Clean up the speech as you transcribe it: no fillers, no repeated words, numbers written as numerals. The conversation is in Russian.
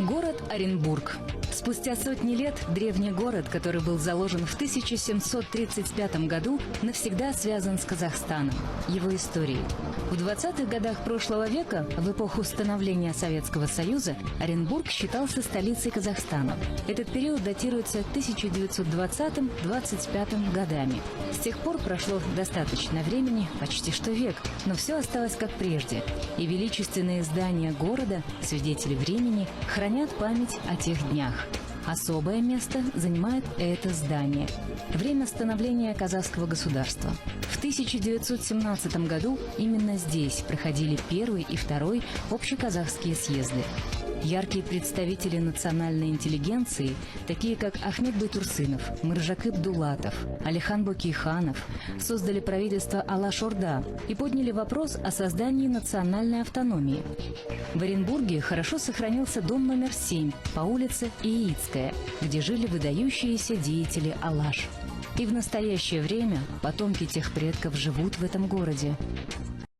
Город Оренбург. Спустя сотни лет древний город, который был заложен в 1735 году, навсегда связан с Казахстаном, его историей. В 20-х годах прошлого века, в эпоху становления Советского Союза, Оренбург считался столицей Казахстана. Этот период датируется 1920-25 годами. С тех пор прошло достаточно времени, почти что век, но все осталось как прежде. И величественные здания города, свидетели времени, хранят память о тех днях. Особое место занимает это здание. Время становления казахского государства. В 1917 году именно здесь проходили первый и второй общеказахские съезды. Яркие представители национальной интеллигенции, такие как Ахмет Байтурсынов, Мыржакып Дулатов, Алихан Бөкейханов, создали правительство Алаш-Орда и подняли вопрос о создании национальной автономии. В Оренбурге хорошо сохранился дом номер 7 по улице Яицкая, где жили выдающиеся деятели Алаш. И в настоящее время потомки тех предков живут в этом городе.